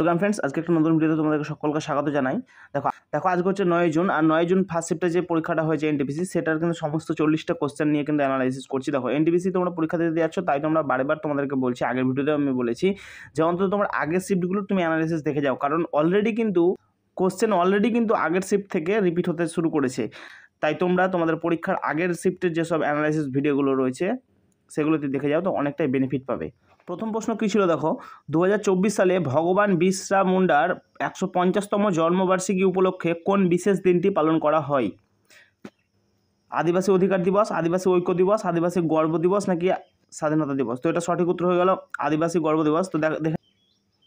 Welcome friends, আজকে একটা নতুন ভিডিওতে তোমাদেরকে সকলকে স্বাগত জানাই। দেখো দেখো আজকে হচ্ছে 9 জুন, আর 9 জুন ফার্স্ট শিফটে যে পরীক্ষাটা হয়েছে এনটিপিসি, সেটার কিন্তু সমস্ত 40টা কোশ্চেন নিয়ে কিন্তু অ্যানালাইসিস করছি। দেখো এনটিপিসি তোমরা পরীক্ষা দিতে যাচ্ছ, তাই তোমরা বারবার তোমাদেরকে বলছি, আগের ভিডিওতে আমি বলেছি যে অন্তত তোমার আগের শিফটগুলো তুমি অ্যানালাইসিস দেখে যাও, কারণ অলরেডি কিন্তু কোশ্চেন আগের শিফট থেকে রিপিট হতে শুরু করেছে। তাই তোমরা তোমাদের পরীক্ষার আগের শিফটের যেসব অ্যানালাইসিস ভিডিওগুলো রয়েছে সেগুলোতে দেখে যাও, তো অনেকটাই বেনিফিট পাবে। প্রথম প্রশ্ন কী ছিল দেখো, 2024 সালে ভগবান বিরসা মুন্ডার 150তম জন্মবার্ষিকী উপলক্ষে কোন বিশেষ দিনটি পালন করা হয়? আদিবাসী অধিকার দিবস, আদিবাসী ঐক্য দিবস, আদিবাসী গর্ব দিবস নাকি স্বাধীনতা দিবস? তো এটা সঠিক উত্তর হয়ে গেল আদিবাসী গর্ব দিবস। তো দেখে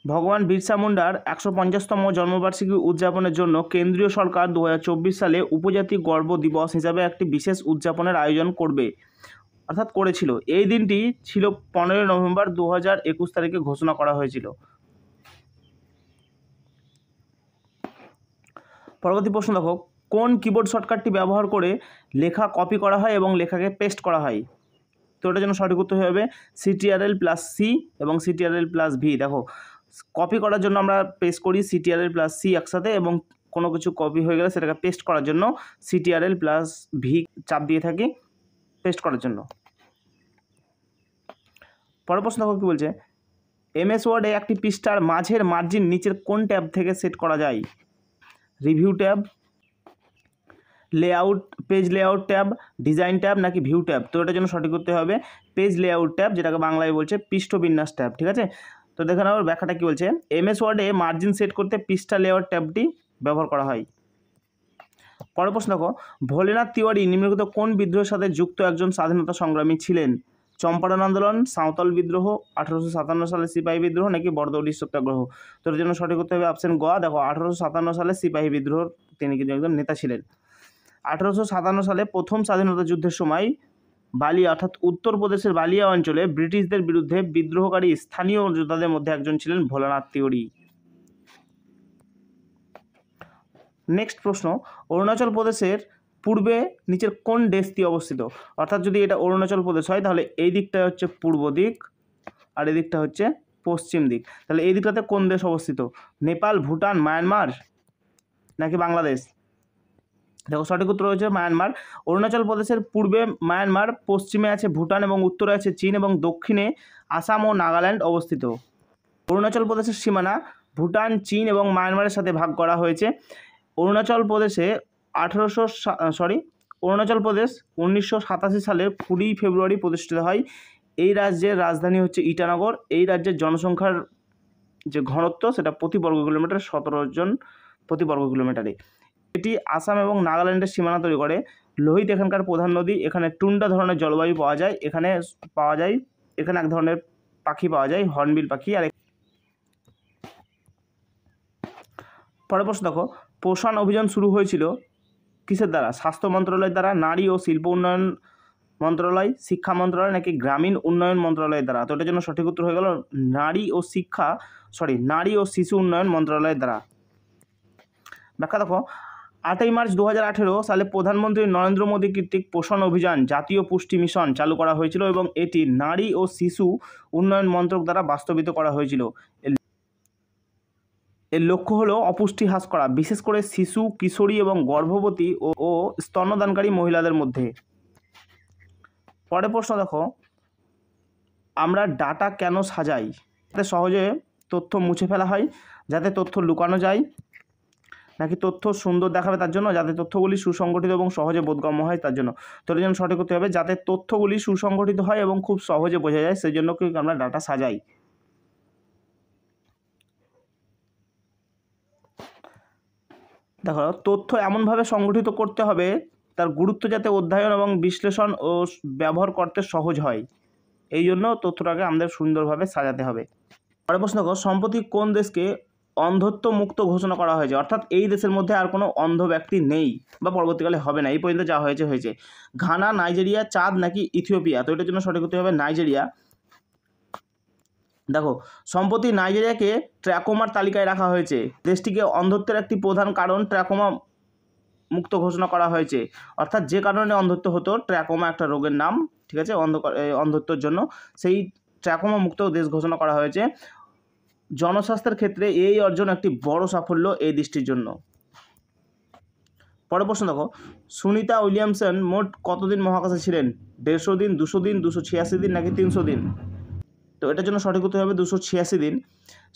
ভগবান বিরসা মুন্ডার 150তম জন্মবার্ষিকী উদযাপনের জন্য কেন্দ্রীয় সরকার 2024 সালে উপজাতি গর্ব দিবস হিসাবে একটি বিশেষ উদযাপনের আয়োজন করবে, অর্থাৎ করেছিল। এই দিনটি ছিল 15 নভেম্বর 2021 তারিখে ঘোষণা করা হয়েছিল। পরবর্তী প্রশ্ন দেখো, কোন কিবোর্ড শর্টকাটটি ব্যবহার করে লেখা কপি করা হয় এবং লেখাকে পেস্ট করা হয়? তো এটার জন্য সঠিক উত্তর হবে CTRL+C এবং CTRL+V। দেখো কপি করার জন্য আমরা পেস্ট করি CTRL+C একসাথে, এবং কোনো কিছু কপি হয়ে গেলে সেটাকে পেস্ট করার জন্য CTRL+V চাপ দিয়ে থাকি পেস্ট করার জন্য। পরের প্রশ্ন দেখো কী বলছে, MS ওয়ার্ডে একটি পৃষ্ঠার মাঝের মার্জিন নিচের কোন ট্যাব থেকে সেট করা যায়? Review tab, layout, page layout tab, design tab নাকি ভিউ ট্যাব? তো এটার জন্য সঠিক করতে হবে পেজ লেআউট ট্যাব, যেটাকে বাংলায় বলছে পৃষ্ঠবিন্যাস ট্যাব। ঠিক আছে, তো দেখে নাও ব্যাখ্যাটা কী বলছে। MS ওয়ার্ডে মার্জিন সেট করতে পৃষ্ঠা লেআউট ট্যাবটি ব্যবহার করা হয়। পরের প্রশ্ন দেখো, ভোলেনাথ তিওয়ারি নিম্নলিখিত কোন বিদ্রোহের সাথে যুক্ত একজন স্বাধীনতা সংগ্রামী ছিলেন? চম্পারণ আন্দোলন, সাঁওতাল বিদ্রোহ, 1857 সালে সিপাহী বিদ্রোহ নাকি বরদৌলি সত্যাগ্রহ? তো এর জন্য সঠিক উত্তর হবে অপশন গ। দেখো 1857 সালে সিপাহী বিদ্রোহ তিনি কিন্তু একজন নেতা ছিলেন। 1857 সালে প্রথম স্বাধীনতা যুদ্ধের সময় বালিয়া, অর্থাৎ উত্তরপ্রদেশের বালিয়া অঞ্চলে ব্রিটিশদের বিরুদ্ধে বিদ্রোহকারী স্থানীয় যোদ্ধাদের মধ্যে একজন ছিলেন ভোলানাথ তিওয়ারি। নেক্সট প্রশ্ন, অরুণাচল প্রদেশের পূর্বে নিচের কোন দেশটি অবস্থিত? অর্থাৎ যদি এটা অরুণাচল প্রদেশ হয় তাহলে এই দিকটা হচ্ছে পূর্ব দিক আর এই দিকটা হচ্ছে পশ্চিম দিক। তাহলে এই দিকটাতে কোন দেশ অবস্থিত? নেপাল, ভুটান, মায়ানমার নাকি বাংলাদেশ? দেখো সঠিক উত্তর হচ্ছে মায়ানমার। অরুণাচল প্রদেশের পূর্বে মায়ানমার, পশ্চিমে আছে ভুটান এবং উত্তরে আছে চীন এবং দক্ষিণে আসাম ও নাগাল্যান্ড অবস্থিত। অরুণাচল প্রদেশের সীমানা ভুটান, চীন এবং মায়ানমারের সাথে ভাগ করা হয়েছে। অরুণাচল প্রদেশে 1987 সালের 20 ফেব্রুয়ারি প্রতিষ্ঠিত হয়। এই রাজ্যের রাজধানী হচ্ছে ইটানগর। এই রাজ্যের জনসংখ্যার যে ঘনত্ব সেটা প্রতি বর্গ কিলোমিটার 17 জন প্রতি বর্গ কিলোমিটারে। এটি আসাম এবং নাগাল্যান্ডের সীমানা তৈরি করে। লোহিত এখানকার প্রধান নদী। এখানে টুন্ডা ধরনের জলবায়ু পাওয়া যায়। এখানে এক ধরনের পাখি পাওয়া যায়, হর্নবিল পাখি। আর পরের প্রশ্ন দেখো, পোষণ অভিযান শুরু হয়েছিল কিসের দ্বারা? স্বাস্থ্য মন্ত্রণালয়ের দ্বারা, নারী ও শিল্প উন্নয়ন মন্ত্রণালয়, শিক্ষা মন্ত্রণালয় নাকি গ্রামীণ উন্নয়ন মন্ত্রণালয়ের দ্বারা? তো এটার জন্য সঠিক উত্তর হয়ে গেল নারী ও শিশু উন্নয়ন মন্ত্রণালয়ের দ্বারা। ব্যাখ্যা দেখো, 8 মার্চ 2018 সালে প্রধানমন্ত্রী নরেন্দ্র মোদী কর্তৃক পোষণ অভিযান জাতীয় পুষ্টি মিশন চালু করা হয়েছিল এবং এটি নারী ও শিশু উন্নয়ন মন্ত্রক দ্বারা বাস্তবিত করা হয়েছিল। এর লক্ষ্য হলো অপুষ্টি হ্রাস করা, বিশেষ করে শিশু, কিশোরী এবং গর্ভবতী ও স্তন্যদানকারী মহিলাদের মধ্যে। পরের প্রশ্ন দেখো, আমরা ডাটা কেন সাজাই? যাতে সহজে তথ্য মুছে ফেলা হয়, যাতে তথ্য লুকানো যায়, নাকি তথ্য সুন্দর দেখাবে তার জন্য, যাতে তথ্যগুলি সুসংগঠিত এবং সহজে বোধগম্য হয় তার জন্য? তো এর জন্য সঠিক করতে হবে যাতে তথ্যগুলি সুসংগঠিত হয় এবং খুব সহজে বোঝা যায়, সেই জন্য কিন্তু আমরা ডাটা সাজাই। দেখো তথ্য এমনভাবে সংগঠিত করতে হবে তার গুরুত্ব যাতে অধ্যয়ন এবং বিশ্লেষণ ও ব্যবহার করতে সহজ হয়, এই জন্য তথ্যটাকে আমাদের সুন্দরভাবে সাজাতে হবে। পরের প্রশ্ন দেখো, সম্প্রতি কোন দেশকে অন্ধত্ব মুক্ত ঘোষণা করা হয়েছে? অর্থাৎ এই দেশের মধ্যে আর কোনো অন্ধ ব্যক্তি নেই বা পরবর্তীকালে হবে না, এই পর্যন্ত যা হয়েছে। ঘানা, নাইজেরিয়া, চাঁদ নাকি ইথিওপিয়া? তো এটার জন্য সঠিক হতে হবে নাইজেরিয়া। দেখো সম্প্রতি নাইজেরিয়াকে ট্র্যাকোমার তালিকায় রাখা হয়েছে। দেশটিকে অন্ধত্বের একটি প্রধান কারণ ট্র্যাকোমা মুক্ত ঘোষণা করা হয়েছে। অর্থাৎ যে কারণে অন্ধত্ব হতো, ট্র্যাকোমা একটা রোগের নাম, ঠিক আছে, অন্ধত্বের জন্য সেই ট্র্যাকোমা মুক্ত দেশ ঘোষণা করা হয়েছে। জনস্বাস্থ্যের ক্ষেত্রে এই অর্জন একটি বড় সাফল্য এই দেশটির জন্য। পরের প্রশ্ন দেখো, সুনিতা উইলিয়ামসন মোট কতদিন মহাকাশে ছিলেন? 150 দিন, 200 দিন, 286 দিন নাকি 300 দিন? তো এটার জন্য সঠিক উত্তর হবে 286 দিন।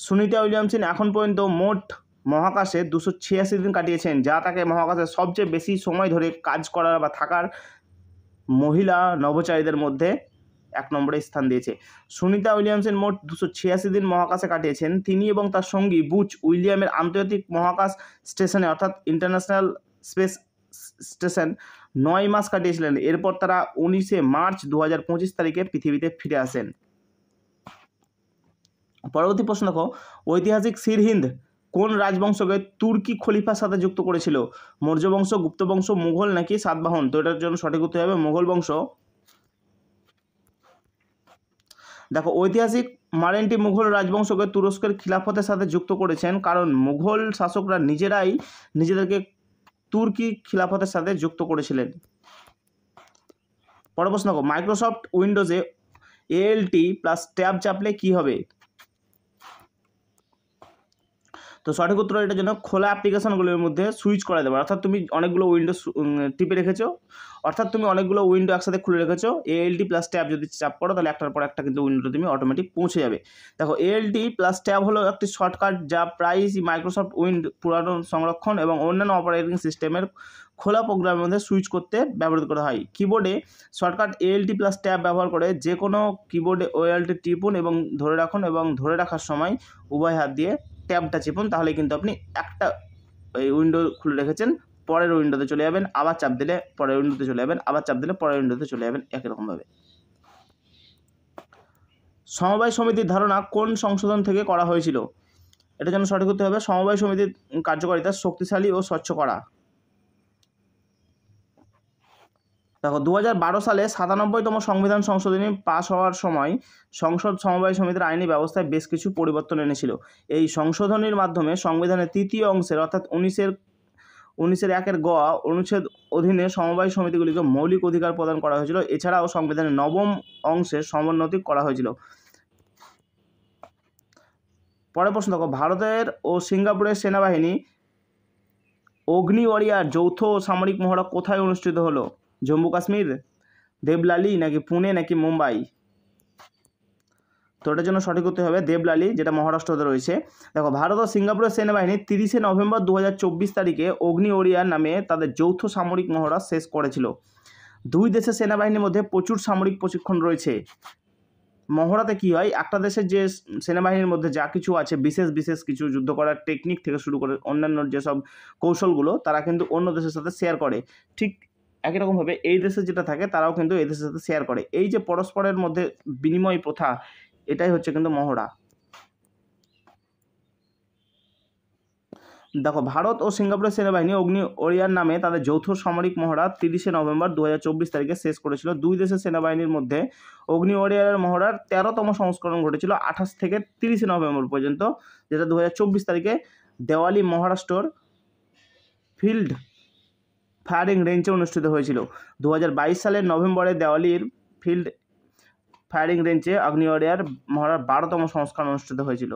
সুনিতা উইলিয়ামসন এখন পর্যন্ত মোট মহাকাশে 286 দিন কাটিয়েছেন, যা তাকে মহাকাশে সবচেয়ে বেশি সময় ধরে কাজ করার বা থাকার মহিলা নভোচারীদের মধ্যে 1 নম্বরে স্থান দিয়েছে। সুনিতা উইলিয়ামসন মোট 286 দিন মহাকাশে কাটিয়েছেন। তিনি এবং তার সঙ্গী বুচ উইলিয়ামের আন্তর্জাতিক মহাকাশ স্টেশনে অর্থাৎ ইন্টারন্যাশনাল স্পেস স্টেশন 9 মাস কাটিয়েছিলেন। এরপর তারা 19শে মার্চ 2025 তারিখে পৃথিবীতে ফিরে আসেন। পরবর্তী প্রশ্ন দেখো, ঐতিহাসিক সিরহিন্দ কোন রাজবংশকে তুর্কি খলিফার সাথে যুক্ত করেছিল? মৌর্য বংশ, গুপ্ত বংশ, মুঘল নাকি সাতবাহন? তো এটার জন্য সঠিক উত্তর হবে মুঘল বংশ। দেখো, ঐতিহাসিক মারেন্টি মুঘল রাজবংশকে তুরস্কের খিলাফতের সাথে যুক্ত করেছেন, কারণ মুঘল শাসকরা নিজেরাই নিজেদেরকে তুর্কি খিলাফতের সাথে যুক্ত করেছিলেন। পরের প্রশ্ন দেখো, মাইক্রোসফট উইন্ডোজে ALT প্লাস ট্যাব চাপলে কি হবে? তো সঠিক উত্তর এটার জন্য খোলা অ্যাপ্লিকেশনগুলোর মধ্যে সুইচ করে দেবে। অর্থাৎ তুমি অনেকগুলো উইন্ডো টিপে রেখেছো, অর্থাৎ তুমি অনেকগুলো উইন্ডো একসাথে খুলে রেখেছো, ALT প্লাস ট্যাব যদি চাপ করো তাহলে একটার পর একটা কিন্তু উইন্ডো তুমি অটোমেটিক পৌঁছে যাবে। দেখো, ALT প্লাস ট্যাব হলো একটি শর্টকাট যা প্রায়ই মাইক্রোসফট পুরাতন সংরক্ষণ এবং অন্যান্য অপারেটিং সিস্টেমের খোলা প্রোগ্রামের মধ্যে সুইচ করতে ব্যবহৃত করা হয়। কিবোর্ডে শর্টকাট ALT প্লাস ট্যাব ব্যবহার করে যে কোনো কিবোর্ডে ALT টিপুন এবং ধরে রাখুন, এবং ধরে রাখার সময় উভয় হাত দিয়ে ট্যাবটা চিপুন, তাহলে কিন্তু আপনি একটা এই উইন্ডো খুলে রেখেছেন, পরের উইন্ডোতে চলে যাবেন, আবার চাপ দিলে পরের উইন্ডোতে চলে যাবেন, আবার চাপ দিলে পরের উইন্ডোতে চলে যাবেন, একই রকমভাবে। সমবায় সমিতির ধারণা কোন সংশোধন থেকে করা হয়েছিল? এটার জন্য সঠিক উত্তর হবে সমবায় সমিতির কার্যকারিতা শক্তিশালী ও স্বচ্ছ করা। দেখো, 2012 সালে 97তম সংবিধান সংশোধনী পাশ হওয়ার সময় সংসদ সমবায় সমিতির আইনি ব্যবস্থায় বেশ কিছু পরিবর্তন এনেছিল। এই সংশোধনীর মাধ্যমে সংবিধানের 3য় অংশের অর্থাৎ 19-এর 1 গ অনুচ্ছেদ অধীনে সমবায় সমিতিগুলিকে মৌলিক অধিকার প্রদান করা হয়েছিল। এছাড়াও সংবিধানের 9ম অংশের সমুন্নতি করা হয়েছিল। পরের প্রশ্ন দেখো, ভারতের ও সিঙ্গাপুরের সেনাবাহিনী অগ্নি ওয়ারিয়ার যৌথ সামরিক মহড়া কোথায় অনুষ্ঠিত হলো? জম্মু কাশ্মীর, দেবলালি নাকি পুনে নাকি মুম্বাই? তো এটার জন্য সঠিক উত্তর হবে দেবলালি, যেটা মহারাষ্ট্রতে রয়েছে। দেখো, ভারত ও সিঙ্গাপুরের সেনাবাহিনী 30শে নভেম্বর 2024 তারিখে অগ্নি ওয়ারিয়ার নামে তাদের যৌথ সামরিক মহড়া শেষ করেছিল। দুই দেশের সেনাবাহিনীর মধ্যে প্রচুর সামরিক প্রশিক্ষণ রয়েছে। মহড়াতে কি হয়, একটা দেশের যে সেনাবাহিনীর মধ্যে যা কিছু আছে বিশেষ কিছু যুদ্ধ করার টেকনিক থেকে শুরু করে অন্যান্য যেসব কৌশলগুলো তারা কিন্তু অন্য দেশের সাথে শেয়ার করে, ঠিক একই রকমভাবে এই দেশে যেটা থাকে তারাও কিন্তু এই দেশের সাথে শেয়ার করে। এই যে পরস্পরের মধ্যে বিনিময় প্রথা, এটাই হচ্ছে কিন্তু মহড়া। দেখো, ভারত ও সিঙ্গাপুরের সেনাবাহিনী অগ্নি ওয়ারিয়ার নামে তাদের যৌথ সামরিক মহড়া 30শে নভেম্বর 2024 তারিখে শেষ করেছিল। দুই দেশের সেনাবাহিনীর মধ্যে অগ্নি ওয়ারিয়ারের মহড়ার 13তম সংস্করণ ঘটেছিল 28 থেকে 30শে নভেম্বর পর্যন্ত, যেটা 2024 তারিখে দেওয়ালি মহারাষ্ট্রর ফিল্ড ফায়ারিং রেঞ্জে অনুষ্ঠিত হয়েছিল। 2022 সালের নভেম্বরে দেওয়ালির ফিল্ড ফায়ারিং রেঞ্জে অগ্নি ওয়ারিয়ার মহড়ার 12তম সংস্করণ অনুষ্ঠিত হয়েছিল।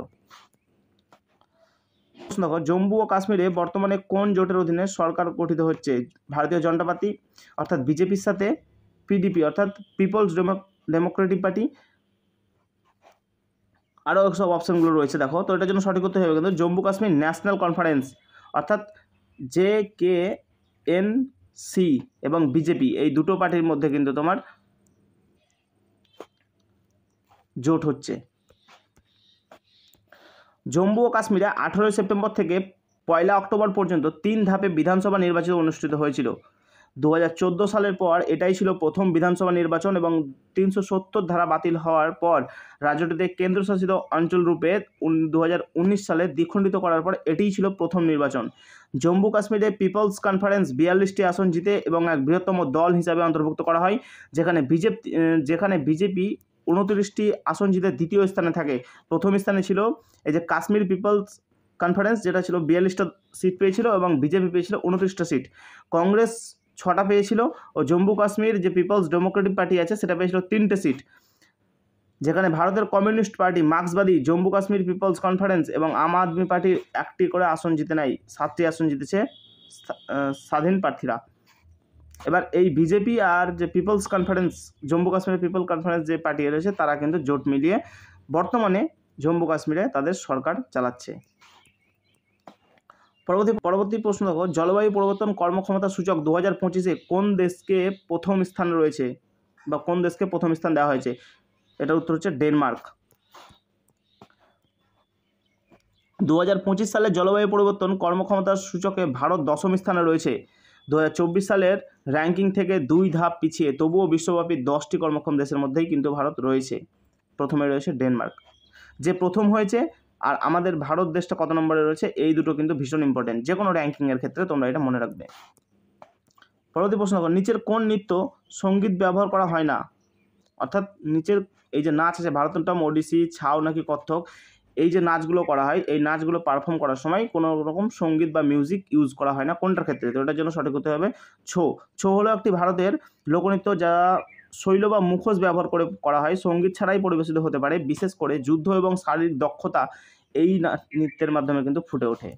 দেখো, জম্মু ও কাশ্মীরে বর্তমানে কোন জোটের অধীনে সরকার গঠিত হচ্ছে? ভারতীয় জনতা পার্টি অর্থাৎ বিজেপির সাথে PDP অর্থাৎ পিপলস ডেমোক্রেটিক পার্টি, আরও সব অপশানগুলো রয়েছে। দেখো, তো এটার জন্য সঠিক উত্তর হবে কিন্তু জম্মু কাশ্মীর ন্যাশনাল কনফারেন্স অর্থাৎ JKNC এবং বিজেপি, এই দুটো পার্টির মধ্যে কিন্তু তোমার জোট হচ্ছে। জম্মু ও কাশ্মীরে 18 সেপ্টেম্বর থেকে 1 অক্টোবর পর্যন্ত 3 ধাপে বিধানসভা নির্বাচন অনুষ্ঠিত হয়েছিল। 2014 সালের পর এটাই ছিল প্রথম বিধানসভা নির্বাচন এবং 370 ধারা বাতিল হওয়ার পর রাজ্যটিতে কেন্দ্রশাসিত অঞ্চল রূপে 2019 সালে দ্বিখণ্ডিত করার পর এটিই ছিল প্রথম নির্বাচন। জম্মু কাশ্মীরে পিপলস কনফারেন্স 42টি আসন জিতে এবং এক বৃহত্তম দল হিসাবে অন্তর্ভুক্ত করা হয়, যেখানে বিজেপি 29টি আসন জিতে দ্বিতীয় স্থানে থাকে। প্রথম স্থানে ছিল এই যে কাশ্মীর পিপলস কনফারেন্স, যেটা ছিল 42টা সিট পেয়েছিল এবং বিজেপি পেয়েছিল 29টা সিট। কংগ্রেস 6টা পেয়েছিল ও জম্মু কাশ্মীর যে পিপলস ডেমোক্রেটিক পার্টি আছে সেটা পেয়েছিল 3টে সিট। যেখানে ভারতের কমিউনিস্ট পার্টি, মার্ক্সবাদী, জম্মু কাশ্মীর পিপলস কনফারেন্স এবং আম আদমি পার্টি একটি করে আসন জিতে নেয়। 7টি আসন জিতেছে স্বাধীন প্রার্থীরা। এবার এই বিজেপি আর যে পিপলস কনফারেন্স, জম্মু কাশ্মীরের পিপল কনফারেন্স যে পার্টি রয়েছে তারা কিন্তু জোট মিলিয়ে বর্তমানে জম্মু কাশ্মীরে তাদের সরকার চালাচ্ছে। পরবর্তী প্রশ্ন দেখো, জলবায়ু পরিবর্তন কর্মক্ষমতা সূচক 2025-এ কোন দেশকে প্রথম স্থান রয়েছে বা কোন দেশকে প্রথম স্থান দেওয়া হয়েছে? এটার উত্তর হচ্ছে ডেনমার্ক। 2025 সালে জলবায়ু পরিবর্তন কর্মক্ষমতার সূচকে ভারত 10ম স্থানে রয়েছে। 2024 সালের র্যাঙ্কিং থেকে 2 ধাপ পিছিয়ে, তবুও বিশ্বব্যাপী 10টি কর্মক্ষম দেশের মধ্যেই কিন্তু ভারত রয়েছে। প্রথমে রয়েছে ডেনমার্ক, যে প্রথম হয়েছে, আর আমাদের ভারত দেশটা কত নম্বরে রয়েছে, এই দুটো কিন্তু ভীষণ ইম্পর্টেন্ট যে কোনো র্যাঙ্কিংয়ের ক্ষেত্রে, তোমরা এটা মনে রাখবে। পরবর্তী প্রশ্ন, নিচের কোন নৃত্য সঙ্গীত ব্যবহার করা হয় না? অর্থাৎ নিচের এই যে নাচ আছে, ভারতনাট্যম, ওডিসি, ছাউ নাকি কত্থক, এই যে নাচগুলো করা হয়, এই নাচগুলো পারফর্ম করার সময় কোনো রকম সঙ্গীত বা মিউজিক ইউজ করা হয় না, কোনটার ক্ষেত্রে? তো এটার জন্য সঠিক হতে হবে ছৌ। ছৌ হলো একটি ভারতের লোকনৃত্য যা শৈল বা মুখোশ ব্যবহার করে করা হয়, সঙ্গীত ছাড়াই পরিবেশিত হতে পারে। বিশেষ করে যুদ্ধ এবং শারীরিক দক্ষতা এই নৃত্যের মাধ্যমে কিন্তু ফুটে ওঠে।